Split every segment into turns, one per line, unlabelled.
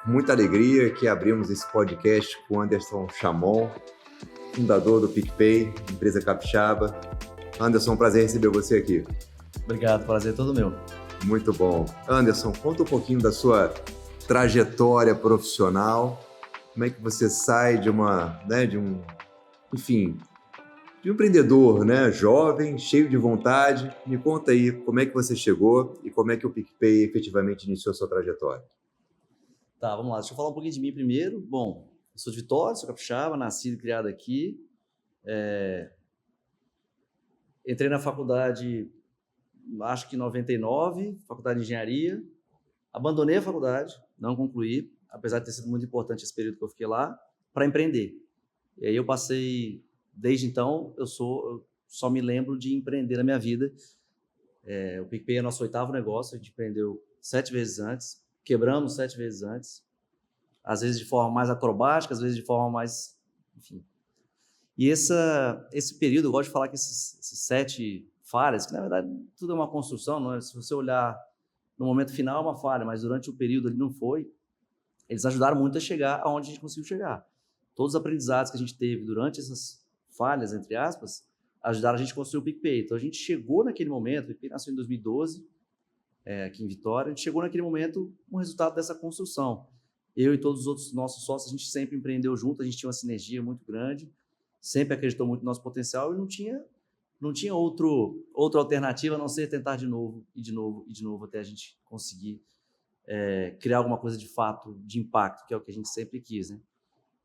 muita alegria que abrimos esse podcast com Anderson Chamon, fundador do PicPay, empresa capixaba. Anderson, prazer receber você aqui.
Obrigado, prazer é todo meu.
Muito bom. Anderson, conta um pouquinho da sua trajetória profissional. Como é que você sai de um empreendedor, jovem, cheio de vontade. Me conta aí como é que você chegou e como é que o PicPay efetivamente iniciou a sua trajetória.
Tá, vamos lá. Deixa eu falar um pouquinho de mim primeiro. Bom, eu sou de Vitória, sou capixaba, nascido e criado aqui. Entrei na faculdade, acho que em 99, faculdade de engenharia. Abandonei a faculdade, não concluí, apesar de ter sido muito importante esse período que eu fiquei lá, para empreender. E aí eu passei, desde então, eu só me lembro de empreender na minha vida. O PicPay é nosso 8º negócio, a gente empreendeu 7 vezes antes, quebramos 7 vezes antes, às vezes de forma mais acrobática, às vezes de forma mais... Enfim. E esse período, eu gosto de falar que esses 7 falhas, que na verdade tudo é uma construção, não é? Se você olhar no momento final é uma falha, mas durante o período ele não foi, eles ajudaram muito a chegar aonde a gente conseguiu chegar. Todos os aprendizados que a gente teve durante essas falhas, entre aspas, ajudaram a gente a construir o PicPay. Então a gente chegou naquele momento, o PicPay nasceu em 2012, aqui em Vitória, a gente chegou naquele momento com o resultado dessa construção. Eu e todos os outros nossos sócios, a gente sempre empreendeu junto, a gente tinha uma sinergia muito grande, sempre acreditou muito no nosso potencial e não tinha outra alternativa a não ser tentar de novo, e de novo, e de novo, até a gente conseguir criar alguma coisa de fato, de impacto, que é o que a gente sempre quis, né?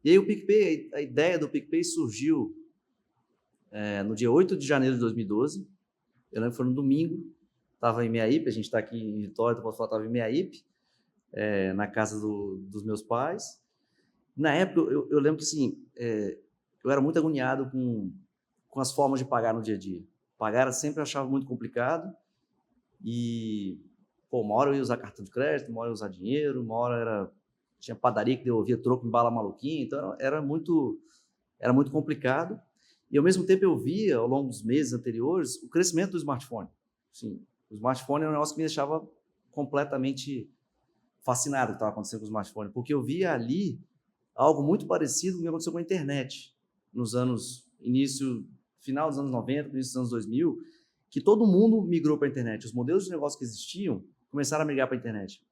E aí o PicPay, a ideia do PicPay surgiu no dia 8 de janeiro de 2012, eu lembro que foi no domingo, estava em Meaípe, a gente está aqui em Vitória, então posso falar, estava em Meaípe, na casa dos meus pais. Na época, eu lembro que assim, eu era muito agoniado com as formas de pagar no dia a dia. Pagar eu sempre achava muito complicado e, uma hora eu ia usar cartão de crédito, uma hora eu ia usar dinheiro, uma hora tinha padaria que devolvia troco em bala maluquinha, então era muito complicado. E, ao mesmo tempo, eu via, ao longo dos meses anteriores, o crescimento do smartphone. Sim, o smartphone era um negócio que me deixava completamente fascinado com o que estava acontecendo com o smartphone, porque eu via ali algo muito parecido com o que aconteceu com a internet nos final dos anos 90, início dos anos 2000, que todo mundo migrou para a internet. Os modelos de negócio que existiam começaram a migrar para a internet.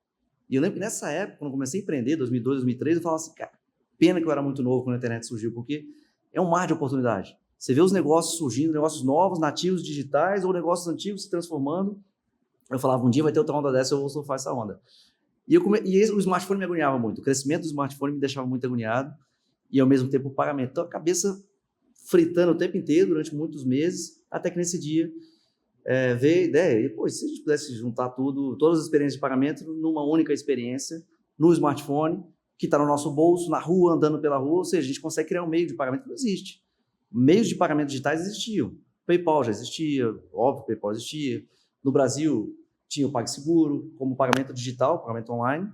E eu lembro que nessa época, quando eu comecei a empreender, 2002, 2003, eu falava assim, cara, pena que eu era muito novo quando a internet surgiu, porque é um mar de oportunidade. Você vê os negócios surgindo, negócios novos, nativos, digitais, ou negócios antigos se transformando. Eu falava, um dia vai ter outra onda dessa, eu vou surfar essa onda. E o smartphone me agoniava muito. O crescimento do smartphone me deixava muito agoniado e, ao mesmo tempo, o pagamento. Então, a cabeça fritando o tempo inteiro, durante muitos meses, até que nesse dia veio a ideia. E, se a gente pudesse juntar todas as experiências de pagamento numa única experiência, no smartphone, que está no nosso bolso, na rua, andando pela rua, ou seja, a gente consegue criar um meio de pagamento que não existe. Meios de pagamento digitais existiam. PayPal já existia, óbvio, PayPal existia. No Brasil, tinha o PagSeguro, como pagamento digital, pagamento online.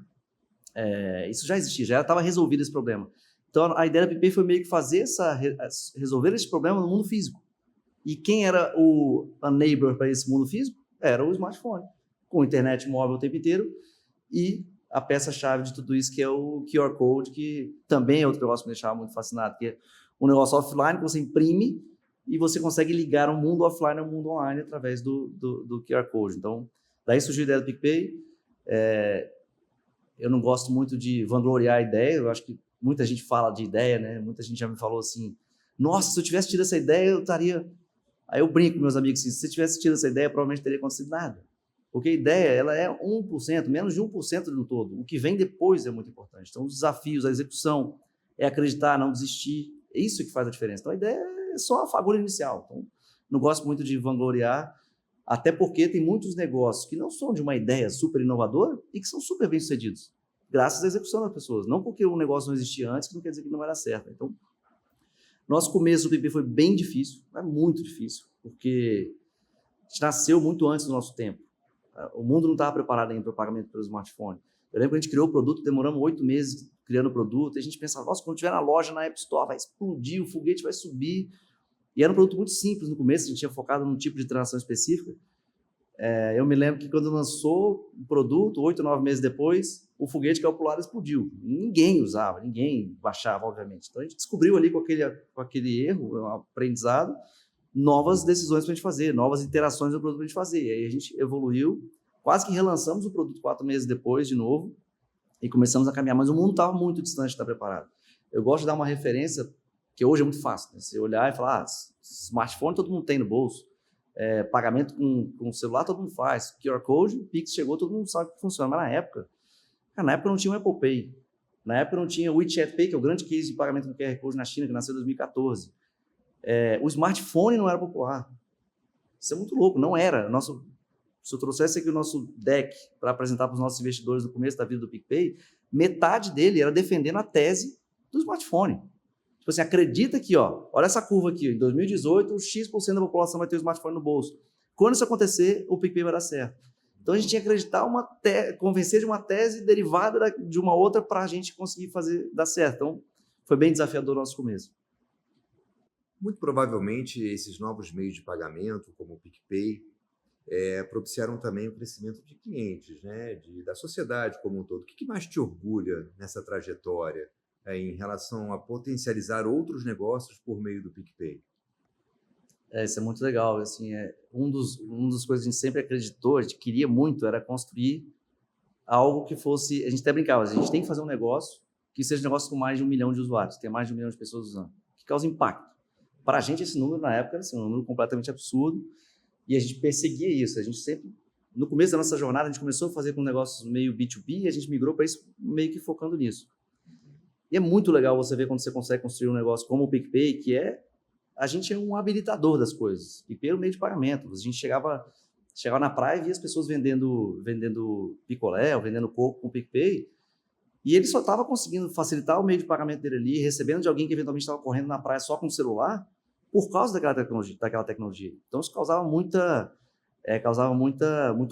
Isso já existia, já estava resolvido esse problema. Então, a ideia da PicPay foi meio que resolver esse problema no mundo físico. E quem era o enabler para esse mundo físico? Era o smartphone, com internet móvel o tempo inteiro e a peça-chave de tudo isso, que é o QR Code, que também é outro negócio que me deixava muito fascinado, que é um negócio offline que você imprime e você consegue ligar o mundo offline ao mundo online através do QR Code. Então, daí surgiu a ideia do PicPay. Eu não gosto muito de vangloriar a ideia, eu acho que muita gente fala de ideia, né? Muita gente já me falou assim, nossa, se eu tivesse tido essa ideia, eu estaria... Aí eu brinco com meus amigos assim, se eu tivesse tido essa ideia, provavelmente teria acontecido nada. Porque a ideia, ela é 1%, menos de 1% do todo. O que vem depois é muito importante. Então, os desafios, a execução, é acreditar, não desistir. É isso que faz a diferença. Então, a ideia é só a fagulha inicial. Então, não gosto muito de vangloriar, até porque tem muitos negócios que não são de uma ideia super inovadora e que são super bem-sucedidos, graças à execução das pessoas. Não porque o negócio não existia antes, que não quer dizer que não vai dar certo. Então, nosso começo do PicPay foi bem difícil, muito difícil, porque a gente nasceu muito antes do nosso tempo. O mundo não estava preparado ainda para o pagamento pelo smartphone. Eu lembro que a gente criou o produto, demoramos 8 meses criando o produto, e a gente pensava, nossa, quando tiver na loja, na App Store, vai explodir, o foguete vai subir. E era um produto muito simples no começo, a gente tinha focado num tipo de transação específica. Eu me lembro que quando lançou o produto, 8, 9 meses depois, o foguete calcular explodiu. Ninguém usava, ninguém baixava, obviamente. Então, a gente descobriu ali com aquele erro, um aprendizado, novas decisões para a gente fazer, novas interações do produto para a gente fazer. E aí a gente evoluiu, quase que relançamos o produto 4 meses depois, de novo, e começamos a caminhar. Mas o mundo estava muito distante de estar preparado. Eu gosto de dar uma referência, que hoje é muito fácil, né? Você olhar e falar, smartphone todo mundo tem no bolso, pagamento com celular todo mundo faz, QR Code, Pix chegou, todo mundo sabe que funciona. Mas na época não tinha o Apple Pay, na época não tinha o WeChat Pay, que é o grande case de pagamento com QR Code na China, que nasceu em 2014. O smartphone não era popular. Isso é muito louco, não era. Se eu trouxesse aqui o nosso deck para apresentar para os nossos investidores no começo da vida do PicPay, metade dele era defendendo a tese do smartphone. Tipo assim, acredita que, olha essa curva aqui, em 2018, o X% da população vai ter o smartphone no bolso. Quando isso acontecer, o PicPay vai dar certo. Então a gente tinha que acreditar, convencer de uma tese derivada de uma outra para a gente conseguir fazer dar certo. Então foi bem desafiador o nosso começo.
Muito provavelmente esses novos meios de pagamento, como o PicPay, propiciaram também o crescimento de clientes, né? Da sociedade como um todo. O que mais te orgulha nessa trajetória em relação a potencializar outros negócios por meio do PicPay?
Isso é muito legal. Assim, uma das coisas que a gente sempre acreditou, a gente queria muito, era construir algo que fosse... A gente até brincava, a gente tem que fazer um negócio que seja um negócio com mais de 1 milhão de usuários, que tenha mais de 1 milhão de pessoas usando, que cause impacto. Para a gente, esse número, na época, era assim, um número completamente absurdo, e a gente perseguia isso. A gente sempre, no começo da nossa jornada, a gente começou a fazer com negócios meio B2B, e a gente migrou para isso meio que focando nisso. E é muito legal você ver quando você consegue construir um negócio como o PicPay, a gente é um habilitador das coisas, e pelo meio de pagamento. A gente chegava na praia e via as pessoas vendendo picolé, ou vendendo coco com o PicPay, e ele só estava conseguindo facilitar o meio de pagamento dele ali, recebendo de alguém que eventualmente estava correndo na praia só com o celular, por causa daquela tecnologia. Então, isso causava muito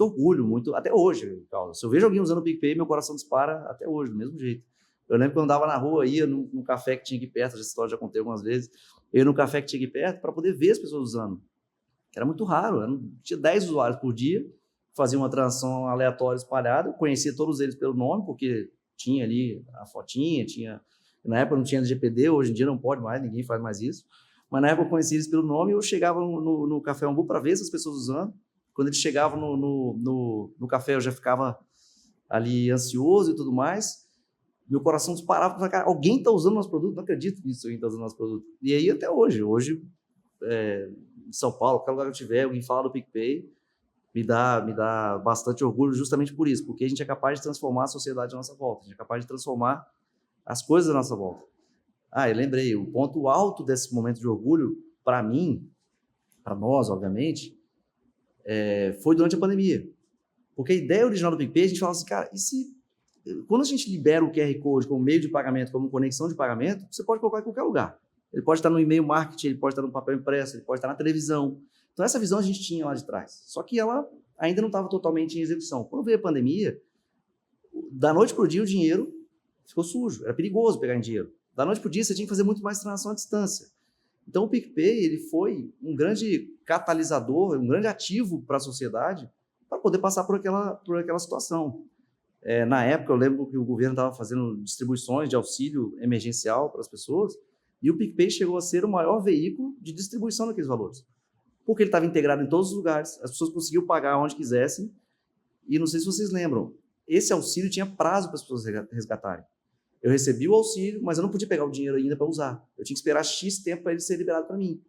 orgulho, até hoje. Se eu vejo alguém usando o PicPay, meu coração dispara até hoje, do mesmo jeito. Eu lembro que eu andava na rua, ia num café que tinha aqui perto, essa história já contei algumas vezes, eu ia no café que tinha aqui perto para poder ver as pessoas usando. Era muito raro, tinha 10 usuários por dia, fazia uma transação aleatória espalhada, conhecia todos eles pelo nome, porque tinha ali a fotinha, na época não tinha LGPD, hoje em dia não pode mais, ninguém faz mais isso, mas na época eu conhecia eles pelo nome, eu chegava no Café Umbu para ver essas pessoas usando. Quando eles chegavam no café, eu já ficava ali ansioso e tudo mais, meu coração disparava, falava, cara, alguém está usando nosso produto? Não acredito nisso, alguém está usando nosso produto. E aí até hoje, em São Paulo, qualquer lugar que eu tiver, alguém fala do PicPay, me dá bastante orgulho justamente por isso, porque a gente é capaz de transformar a sociedade à nossa volta, a gente é capaz de transformar as coisas à nossa volta. Eu lembrei, o ponto alto desse momento de orgulho, para mim, para nós, obviamente, foi durante a pandemia. Porque a ideia original do PicPay, a gente falava assim, cara, quando a gente libera o QR Code como meio de pagamento, como conexão de pagamento, você pode colocar em qualquer lugar. Ele pode estar no e-mail marketing, ele pode estar no papel impresso, ele pode estar na televisão. Então, essa visão a gente tinha lá de trás. Só que ela ainda não estava totalmente em execução. Quando veio a pandemia, da noite para o dia, o dinheiro ficou sujo. Era perigoso pegar em dinheiro. Da noite para o dia, você tinha que fazer muito mais transação à distância. Então, o PicPay ele foi um grande catalisador, um grande ativo para a sociedade para poder passar por aquela situação. Na época, eu lembro que o governo estava fazendo distribuições de auxílio emergencial para as pessoas e o PicPay chegou a ser o maior veículo de distribuição daqueles valores. Porque ele estava integrado em todos os lugares, as pessoas conseguiam pagar onde quisessem e não sei se vocês lembram, esse auxílio tinha prazo para as pessoas resgatarem. Eu recebi o auxílio, mas eu não podia pegar o dinheiro ainda para usar. Eu tinha que esperar X tempo para ele ser liberado para mim.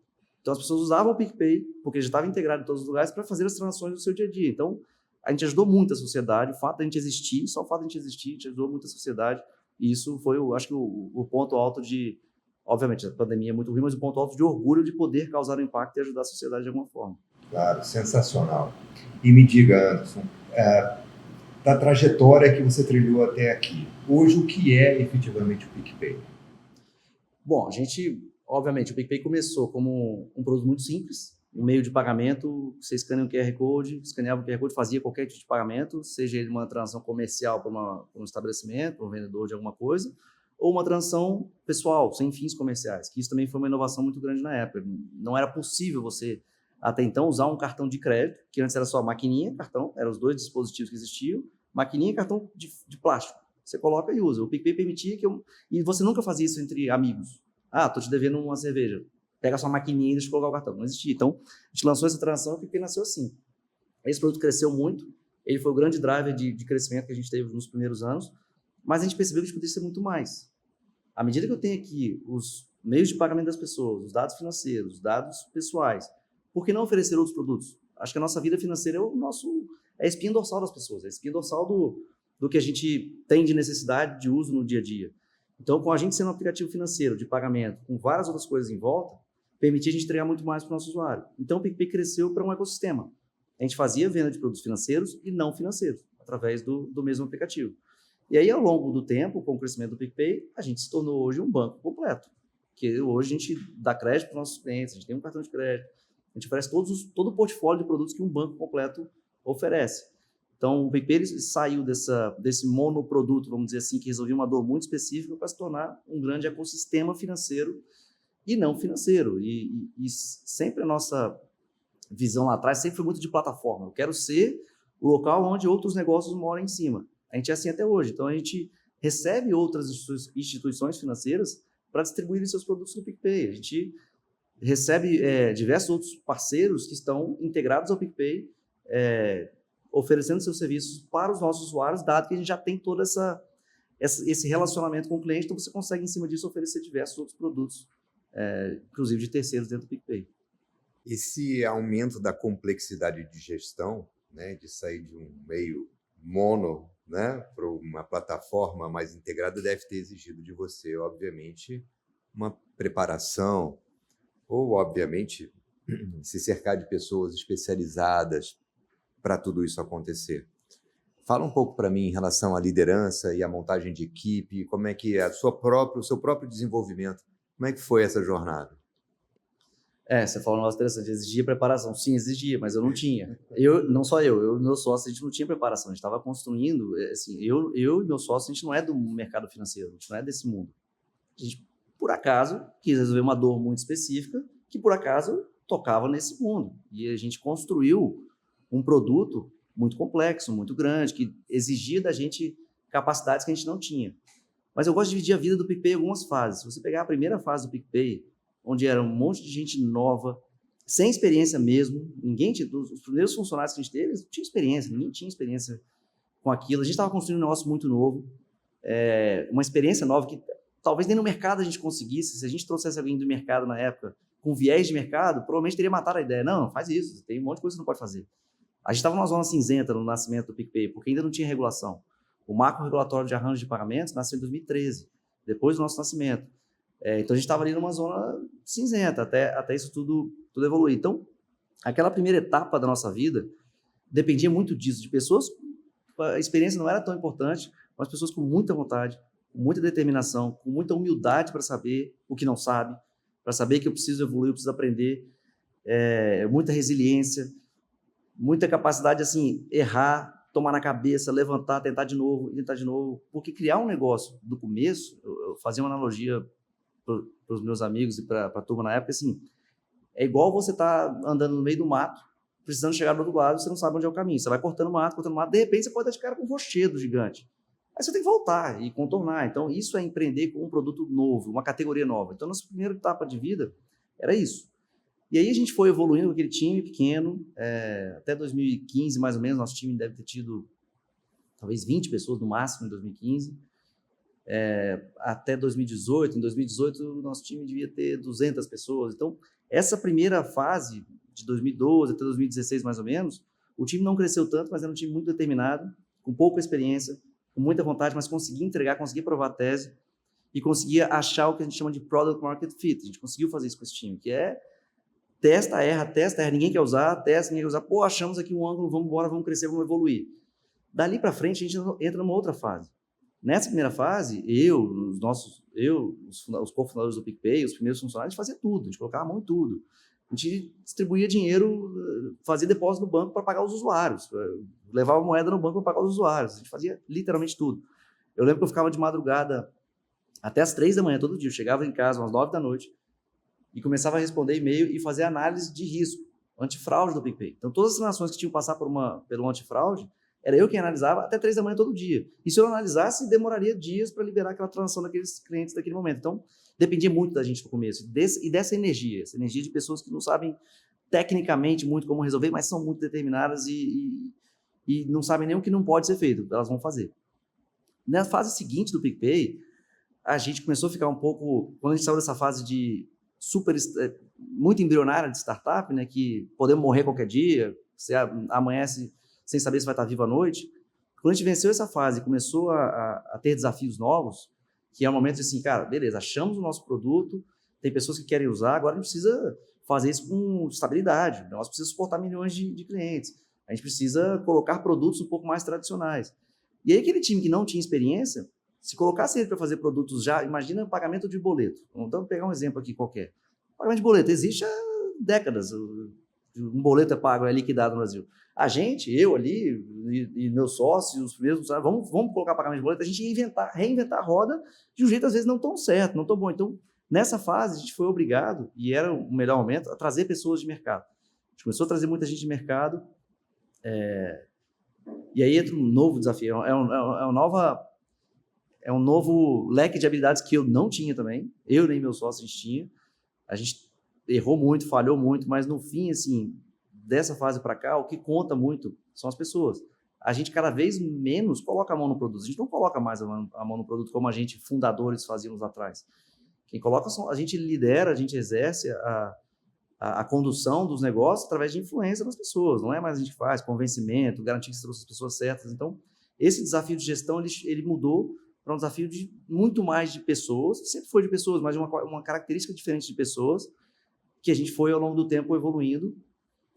Então, as pessoas usavam o PicPay, porque já estava integrado em todos os lugares, para fazer as transações do seu dia a dia. Então, a gente ajudou muito a sociedade, o fato de a gente existir, só o fato de a gente existir, a gente ajudou muito a sociedade. E isso foi, acho que, o ponto alto de... Obviamente, a pandemia é muito ruim, mas o ponto alto de orgulho de poder causar um impacto e ajudar a sociedade de alguma forma.
Claro, sensacional. E me diga, Anderson, da trajetória que você trilhou até aqui, hoje o que é efetivamente o PicPay?
Bom, obviamente, o PicPay começou como um produto muito simples, um meio de pagamento, você escaneia o QR Code, escaneava o QR Code, fazia qualquer tipo de pagamento, seja ele uma transação comercial para um estabelecimento, para um vendedor de alguma coisa, ou uma transação pessoal, sem fins comerciais, que isso também foi uma inovação muito grande na época. Não era possível você, até então, usar um cartão de crédito, que antes era só maquininha, cartão, eram os dois dispositivos que existiam, maquininha e cartão de plástico. você coloca e usa. O PicPay permitia que E você nunca fazia isso entre amigos. Ah, tô te devendo uma cerveja. Pega a sua maquininha e deixa eu colocar o cartão. Não existia. Então, a gente lançou essa transação e o PicPay nasceu assim. Esse produto cresceu muito. Ele foi o grande driver de crescimento que a gente teve nos primeiros anos. Mas a gente percebeu que a gente poderia ser muito mais. À medida que eu tenho aqui os meios de pagamento das pessoas, os dados financeiros, os dados pessoais, por que não oferecer outros produtos? Acho que a nossa vida financeira é a espinha dorsal das pessoas, é a espinha dorsal do que a gente tem de necessidade de uso no dia a dia. Então, com a gente sendo um aplicativo financeiro de pagamento, com várias outras coisas em volta, permitia a gente entregar muito mais para o nosso usuário. Então, o PicPay cresceu para um ecossistema. A gente fazia venda de produtos financeiros e não financeiros, através do mesmo aplicativo. E aí, ao longo do tempo, com o crescimento do PicPay, a gente se tornou hoje um banco completo. Que hoje a gente dá crédito para os nossos clientes, a gente tem um cartão de crédito, a gente oferece todo o portfólio de produtos que um banco completo oferece. Então, o PicPay saiu desse monoproduto, vamos dizer assim, que resolvia uma dor muito específica para se tornar um grande ecossistema financeiro e não financeiro. E sempre a nossa visão lá atrás sempre foi muito de plataforma. Eu quero ser o local onde outros negócios moram em cima. A gente é assim até hoje. Então, a gente recebe outras instituições financeiras para distribuir seus produtos no PicPay. A gente recebe diversos outros parceiros que estão integrados ao PicPay, oferecendo seus serviços para os nossos usuários, dado que a gente já tem todo esse relacionamento com o cliente, então você consegue, em cima disso, oferecer diversos outros produtos, inclusive de terceiros dentro do PicPay.
Esse aumento da complexidade de gestão, né, de sair de um meio mono, né, para uma plataforma mais integrada, deve ter exigido de você, obviamente, uma preparação, ou, obviamente, se cercar de pessoas especializadas para tudo isso acontecer. Fala um pouco para mim em relação à liderança e à montagem de equipe, como é que é o seu próprio desenvolvimento, como é que foi essa jornada?
Você falou um negócio interessante, exigia preparação. Sim, exigia, mas eu não tinha. Não só eu e meu sócio, a gente não tinha preparação. A gente estava construindo, assim, eu e meu sócio, a gente não é do mercado financeiro, a gente não é desse mundo. A gente, por acaso, quis resolver uma dor muito específica que, por acaso, tocava nesse mundo. E a gente construiu um produto muito complexo, muito grande, que exigia da gente capacidades que a gente não tinha. Mas eu gosto de dividir a vida do PicPay em algumas fases. Se você pegar a primeira fase do PicPay, onde era um monte de gente nova, sem experiência mesmo, os primeiros funcionários que a gente teve, não tinha experiência, ninguém tinha experiência com aquilo. A gente estava construindo um negócio muito novo, uma experiência nova que talvez nem no mercado a gente conseguisse. Se a gente trouxesse alguém do mercado na época com viés de mercado, provavelmente teria matado a ideia. Não, faz isso, tem um monte de coisa que você não pode fazer. A gente estava numa zona cinzenta no nascimento do PicPay, porque ainda não tinha regulação. O marco regulatório de arranjo de pagamentos nasceu em 2013, depois do nosso nascimento. Então, a gente estava ali numa zona cinzenta, até isso tudo evoluir. Então, aquela primeira etapa da nossa vida dependia muito disso, de pessoas, a experiência não era tão importante, mas pessoas com muita vontade, com muita determinação, com muita humildade para saber o que não sabe, para saber que eu preciso evoluir, eu preciso aprender, muita resiliência, muita capacidade, assim, errar, tomar na cabeça, levantar, tentar de novo, porque criar um negócio do começo, eu fazia uma analogia para os meus amigos e para a turma na época, assim, é igual você tá andando no meio do mato, precisando chegar do outro lado, você não sabe onde é o caminho, você vai cortando mato, de repente você pode dar de cara com um rochedo gigante. Aí você tem que voltar e contornar. Então, isso é empreender com um produto novo, uma categoria nova. Então, nossa primeira etapa de vida era isso. E aí a gente foi evoluindo com aquele time pequeno, até 2015, mais ou menos, nosso time deve ter tido talvez 20 pessoas no máximo em 2015, até 2018. Em 2018, o nosso time devia ter 200 pessoas. Então, essa primeira fase, de 2012 até 2016, mais ou menos, o time não cresceu tanto, mas era um time muito determinado, com pouca experiência, com muita vontade, mas conseguia entregar, conseguia provar a tese e conseguia achar o que a gente chama de Product Market Fit. A gente conseguiu fazer isso com esse time, que é testa, erra, ninguém quer usar, testa, ninguém quer usar, achamos aqui um ângulo, vamos embora, vamos crescer, vamos evoluir. Dali para frente, a gente entra numa outra fase. Nessa primeira fase, os cofundadores do PicPay, os primeiros funcionários, a gente fazia tudo, a gente colocava a mão em tudo. A gente distribuía dinheiro, fazia depósito no banco para pagar os usuários, levava moeda no banco para pagar os usuários, a gente fazia literalmente tudo. Eu lembro que eu ficava de madrugada até as 3 da manhã todo dia, eu chegava em casa às 9 da noite e começava a responder e-mail e fazer análise de risco, antifraude do PicPay. Então, todas as transações que tinham que passar pelo antifraude Era eu quem analisava até 3 da manhã todo dia. E se eu não analisasse, demoraria dias para liberar aquela transação daqueles clientes daquele momento. Então, dependia muito da gente no começo. E dessa energia, essa energia de pessoas que não sabem tecnicamente muito como resolver, mas são muito determinadas e não sabem nem o que não pode ser feito. Elas vão fazer. Na fase seguinte do PicPay, a gente começou a ficar um pouco... Quando a gente saiu dessa fase de muito embrionária de startup, né, que podemos morrer qualquer dia, você amanhece sem saber se vai estar vivo à noite. Quando a gente venceu essa fase e começou a ter desafios novos, que é um momento de assim, cara, beleza, achamos o nosso produto, tem pessoas que querem usar, agora a gente precisa fazer isso com estabilidade, o negócio precisa suportar milhões de clientes, a gente precisa colocar produtos um pouco mais tradicionais. E aí aquele time que não tinha experiência, se colocasse ele para fazer produtos já, imagina pagamento de boleto. Vamos pegar um exemplo aqui qualquer. Pagamento de boleto existe há décadas. Um boleto é pago, é liquidado no Brasil. A gente, eu ali, e meus sócios, os primeiros, vamos colocar pagamento de boleto, a gente ia reinventar a roda de um jeito, às vezes, não tão certo, não tão bom. Então, nessa fase, a gente foi obrigado, e era o melhor momento, a trazer pessoas de mercado. A gente começou a trazer muita gente de mercado, e aí entra um novo desafio, é um novo leque de habilidades que eu não tinha também, eu nem meus sócios a gente tinha. A gente errou muito, falhou muito, mas no fim, assim, dessa fase para cá, o que conta muito são as pessoas. A gente cada vez menos coloca a mão no produto. A gente não coloca mais a mão no produto como a gente, fundadores, fazíamos atrás. Quem coloca, a gente lidera, a gente exerce a condução dos negócios através de influência das pessoas. Não é mais a gente que faz, convencimento, garantir que trouxe as pessoas certas. Então, esse desafio de gestão, ele mudou para um desafio de muito mais de pessoas, sempre foi de pessoas, mas uma característica diferente de pessoas, que a gente foi ao longo do tempo evoluindo.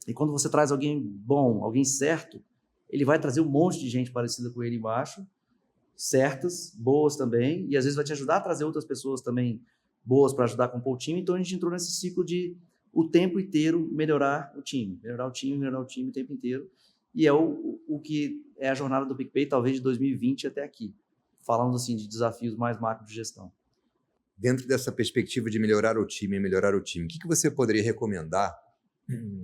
E quando você traz alguém bom, alguém certo, ele vai trazer um monte de gente parecida com ele embaixo, certas, boas também, e às vezes vai te ajudar a trazer outras pessoas também boas para ajudar a compor o time. Então a gente entrou nesse ciclo de o tempo inteiro melhorar o time o tempo inteiro. E é o que é a jornada do PicPay, talvez de 2020 até aqui, falando assim de desafios mais macro de gestão.
Dentro dessa perspectiva de melhorar o time, o que você poderia recomendar?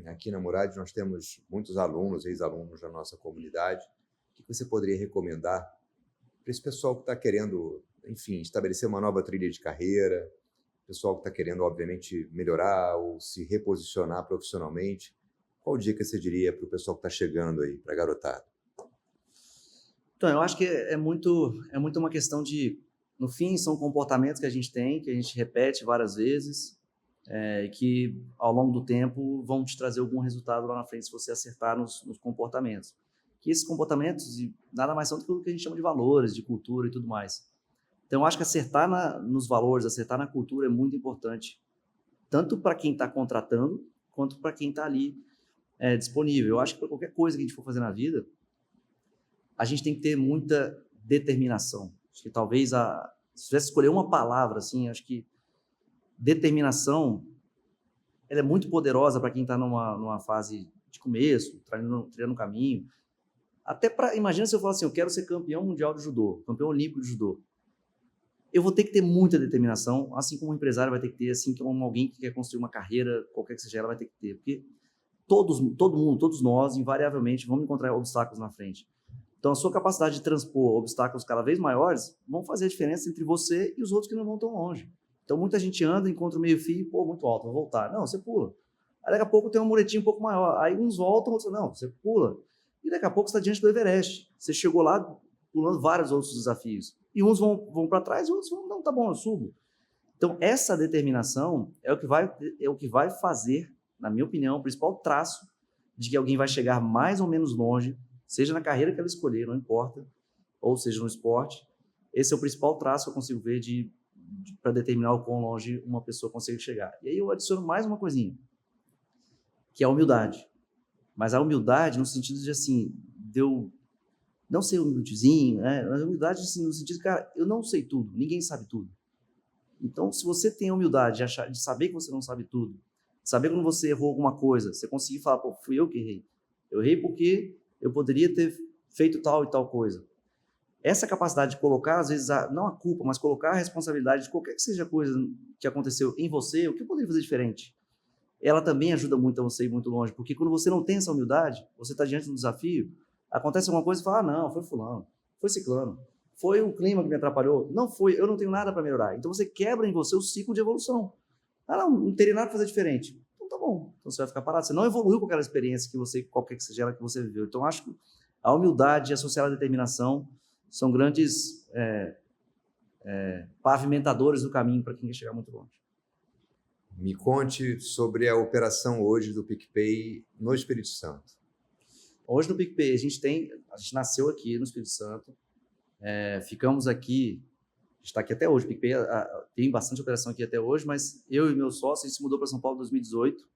Aqui na Murad nós temos muitos alunos, ex-alunos da nossa comunidade. O que você poderia recomendar para esse pessoal que está querendo, enfim, estabelecer uma nova trilha de carreira, pessoal que está querendo, obviamente, melhorar ou se reposicionar profissionalmente? Qual dica você diria para o pessoal que está chegando aí, para a garotada?
Então, eu acho que é muito uma questão de, no fim, são comportamentos que a gente tem, que a gente repete várias vezes, que ao longo do tempo vão te trazer algum resultado lá na frente se você acertar nos comportamentos. Que esses comportamentos nada mais são do que o que a gente chama de valores, de cultura e tudo mais. Então, eu acho que acertar nos valores, acertar na cultura é muito importante, tanto para quem está contratando, quanto para quem está ali disponível. Eu acho que para qualquer coisa que a gente for fazer na vida, a gente tem que ter muita determinação. Acho que talvez, se tivesse escolher uma palavra, assim, acho que determinação, ela é muito poderosa para quem está numa fase de começo, treinando um caminho. Até imagina se eu falar assim, eu quero ser campeão mundial de judô, campeão olímpico de judô. Eu vou ter que ter muita determinação, assim como um empresário vai ter que ter, assim como alguém que quer construir uma carreira, qualquer que seja ela, vai ter que ter. Porque todo mundo, todos nós, invariavelmente, vamos encontrar obstáculos na frente. Então, a sua capacidade de transpor obstáculos cada vez maiores vão fazer a diferença entre você e os outros que não vão tão longe. Então, muita gente anda, encontra o meio-fio, muito alto, vou voltar. Não, você pula. Aí, daqui a pouco, tem um muretinho um pouco maior. Aí, uns voltam, outros não, você pula. E, daqui a pouco, você está diante do Everest. Você chegou lá pulando vários outros desafios. E uns vão para trás e outros vão, não, tá bom, eu subo. Então, essa determinação é o que vai fazer, na minha opinião, o principal traço de que alguém vai chegar mais ou menos longe, seja na carreira que ela escolher, não importa, ou seja no esporte. Esse é o principal traço que eu consigo ver para determinar o quão longe uma pessoa consegue chegar. E aí eu adiciono mais uma coisinha, que é a humildade. Mas a humildade no sentido de, assim, de eu não ser humildezinho, né? Mas a humildade assim, no sentido de, cara, eu não sei tudo, ninguém sabe tudo. Então, se você tem a humildade de saber que você não sabe tudo, de saber quando você errou alguma coisa, você conseguir falar, pô, fui eu que errei. Eu errei porque eu poderia ter feito tal e tal coisa. Essa capacidade de colocar, às vezes, não a culpa, mas colocar a responsabilidade de qualquer que seja a coisa que aconteceu em você, o que eu poderia fazer diferente? Ela também ajuda muito a você ir muito longe, porque quando você não tem essa humildade, você está diante de um desafio, Acontece alguma coisa e fala, não, foi fulano, foi ciclano, foi o clima que me atrapalhou, não foi, eu não tenho nada para melhorar. Então você quebra em você o ciclo de evolução. Não teria nada para fazer diferente. Então tá bom, então você vai ficar parado. Você não evoluiu com aquela experiência que você, qualquer que seja ela que você viveu. Então acho que a humildade associada à determinação são grandes pavimentadores do caminho para quem quer chegar muito longe.
Me conte sobre a operação hoje do PicPay no Espírito Santo.
Hoje no PicPay a gente nasceu aqui no Espírito Santo, ficamos aqui, a gente está aqui até hoje. O PicPay tem bastante operação aqui até hoje, mas eu e meu sócio, a gente se mudou para São Paulo em 2018.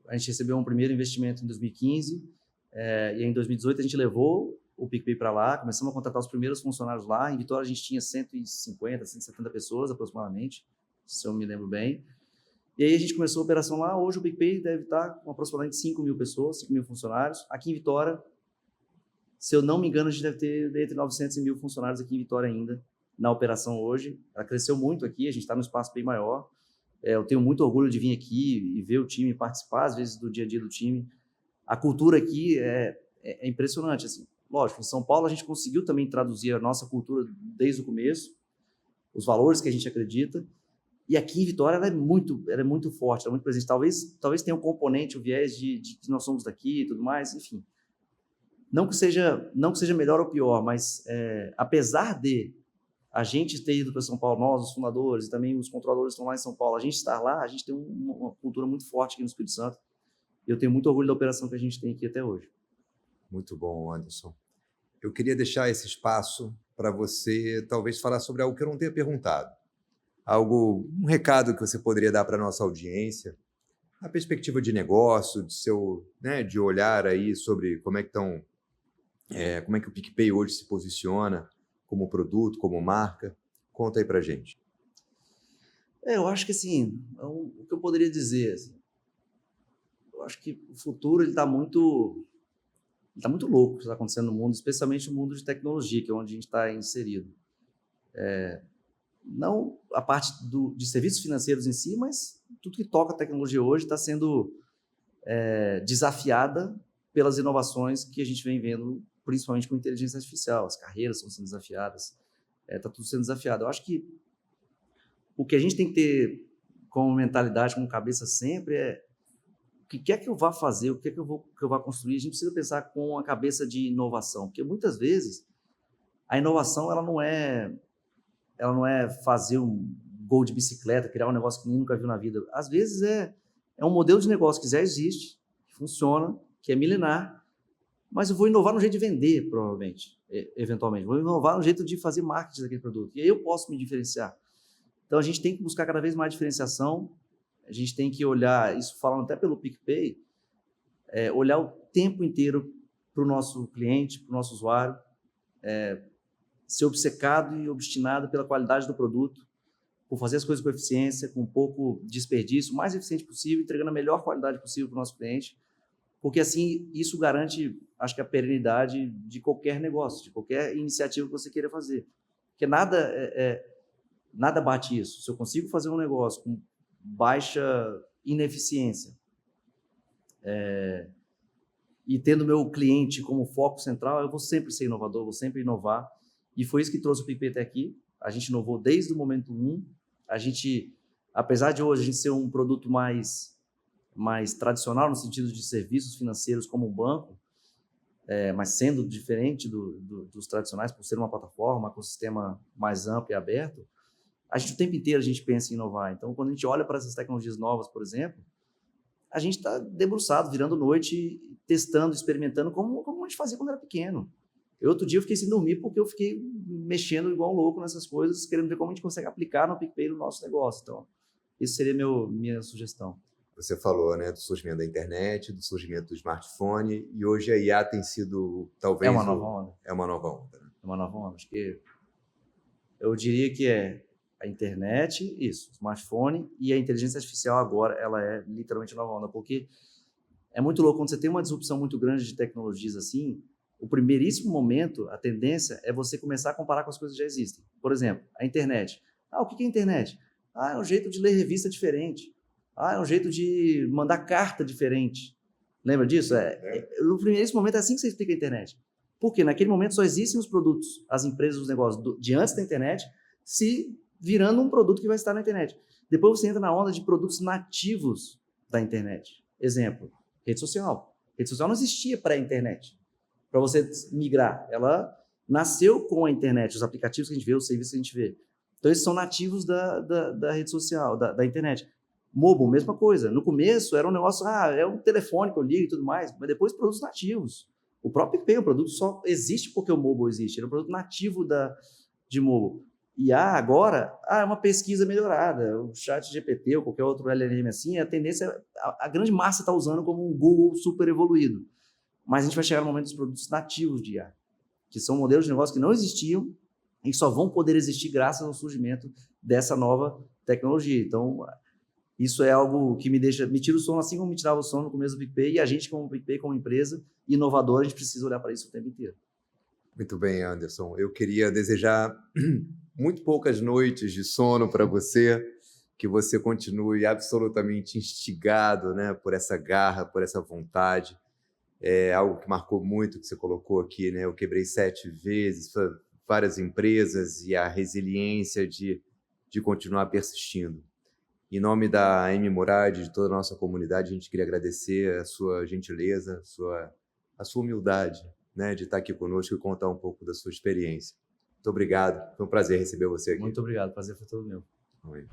A gente recebeu um primeiro investimento em 2015, e em 2018 a gente levou o PicPay para lá, começamos a contratar os primeiros funcionários lá. Em Vitória a gente tinha 150, 170 pessoas aproximadamente, se eu me lembro bem. E aí a gente começou a operação lá. Hoje o PicPay deve estar com aproximadamente 5 mil pessoas, 5 mil funcionários. Aqui em Vitória, se eu não me engano, a gente deve ter entre 900 e 1.000 funcionários aqui em Vitória ainda, na operação hoje. Ela cresceu muito aqui, a gente está num espaço bem maior. Eu tenho muito orgulho de vir aqui e ver o time participar, às vezes, do dia a dia do time. A cultura aqui é impressionante. Assim. Lógico, em São Paulo a gente conseguiu também traduzir a nossa cultura desde o começo, os valores que a gente acredita. E aqui em Vitória ela é muito forte, ela é muito presente. Talvez tenha um componente, o viés de que nós somos daqui e tudo mais, enfim. Não que seja melhor ou pior, mas apesar de a gente ter ido para São Paulo, nós, os fundadores, e também os controladores estão lá em São Paulo, a gente estar lá, a gente tem uma cultura muito forte aqui no Espírito Santo. E eu tenho muito orgulho da operação que a gente tem aqui até hoje.
Muito bom, Anderson. Eu queria deixar esse espaço para você talvez falar sobre algo que eu não tenha perguntado. Um recado que você poderia dar para a nossa audiência, a perspectiva de negócio, de olhar aí sobre como é que o PicPay hoje se posiciona como produto, como marca. Conta aí para a gente.
Eu acho que assim, o que eu poderia dizer, assim, eu acho que o futuro está muito louco o que está acontecendo no mundo, especialmente no mundo de tecnologia, que é onde a gente está inserido. Não a parte de serviços financeiros em si, mas tudo que toca a tecnologia hoje está sendo desafiada pelas inovações que a gente vem vendo, principalmente com inteligência artificial. As carreiras estão sendo desafiadas, está tudo sendo desafiado. Eu acho que o que a gente tem que ter como mentalidade, como cabeça sempre o que quer que eu vá fazer, o que é que eu vá construir. A gente precisa pensar com a cabeça de inovação, porque muitas vezes a inovação ela não é fazer um gol de bicicleta, criar um negócio que ninguém nunca viu na vida. Às vezes é um modelo de negócio que já existe, que funciona, que é milenar, mas eu vou inovar no jeito de vender, provavelmente, eventualmente. Vou inovar no jeito de fazer marketing daquele produto. E aí eu posso me diferenciar. Então, a gente tem que buscar cada vez mais diferenciação. A gente tem que olhar, isso falando até pelo PicPay, olhar o tempo inteiro para o nosso cliente, para o nosso usuário, ser obcecado e obstinado pela qualidade do produto, por fazer as coisas com eficiência, com pouco desperdício, o mais eficiente possível, entregando a melhor qualidade possível para o nosso cliente, porque assim isso garante, acho que a perenidade de qualquer negócio, de qualquer iniciativa que você queira fazer. Porque nada bate isso. Se eu consigo fazer um negócio com baixa ineficiência e tendo meu cliente como foco central, eu vou sempre ser inovador, vou sempre inovar. E foi isso que trouxe o PicPay até aqui. A gente inovou desde o momento 1. A gente, apesar de hoje a gente ser um produto mais tradicional no sentido de serviços financeiros como um banco, mas sendo diferente dos tradicionais, por ser uma plataforma, um ecossistema mais amplo e aberto, a gente o tempo inteiro a gente pensa em inovar. Então, quando a gente olha para essas tecnologias novas, por exemplo, a gente está debruçado, virando noite, testando, experimentando, como a gente fazia quando era pequeno. Outro dia eu fiquei sem dormir porque eu fiquei mexendo igual um louco nessas coisas, querendo ver como a gente consegue aplicar no PicPay no nosso negócio. Então, isso seria minha sugestão.
Você falou, do surgimento da internet, do surgimento do smartphone, e hoje a IA tem sido, talvez...
É uma nova onda.
É uma nova onda. Né?
É uma nova onda. Acho que eu diria que a internet, isso, o smartphone, e a inteligência artificial agora, ela é literalmente nova onda, porque é muito louco, quando você tem uma disrupção muito grande de tecnologias assim, o primeiríssimo momento, a tendência é você começar a comparar com as coisas que já existem. Por exemplo, a internet. O que é a internet? É um jeito de ler revista diferente. É um jeito de mandar carta diferente. Lembra disso? No primeiríssimo momento é assim que você explica a internet. Porque naquele momento só existem os produtos, as empresas, os negócios de antes da internet, se virando um produto que vai estar na internet. Depois você entra na onda de produtos nativos da internet. Exemplo, rede social. Rede social não existia pré-internet. Para você migrar, ela nasceu com a internet, os aplicativos que a gente vê, os serviços que a gente vê. Então, eles são nativos da rede social, da internet. Mobile, mesma coisa. No começo, era um negócio, é um telefone que eu ligo e tudo mais, mas depois produtos nativos. O próprio PicPay, o produto só existe porque o mobile existe. Ele é um produto nativo de mobile. E agora, é uma pesquisa melhorada. O chat GPT ou qualquer outro LLM assim, a tendência, a grande massa está usando como um Google super evoluído. Mas a gente vai chegar no momento dos produtos nativos de IA, que são modelos de negócio que não existiam e só vão poder existir graças ao surgimento dessa nova tecnologia. Então, isso é algo que me tira o sono, assim como me tirava o sono no começo do PicPay, e a gente, como PicPay, como empresa inovadora, a gente precisa olhar para isso o tempo inteiro.
Muito bem, Anderson. Eu queria desejar muito poucas noites de sono para você, que você continue absolutamente instigado, né, por essa garra, por essa vontade. É algo que marcou muito, que você colocou aqui, né? Eu quebrei 7 vezes, várias empresas, e a resiliência de continuar persistindo. Em nome da M Murad, de toda a nossa comunidade, a gente queria agradecer a sua gentileza, a sua humildade, né, de estar aqui conosco e contar um pouco da sua experiência. Muito obrigado, foi um prazer receber você aqui.
Muito obrigado, prazer foi todo meu.
Realmente.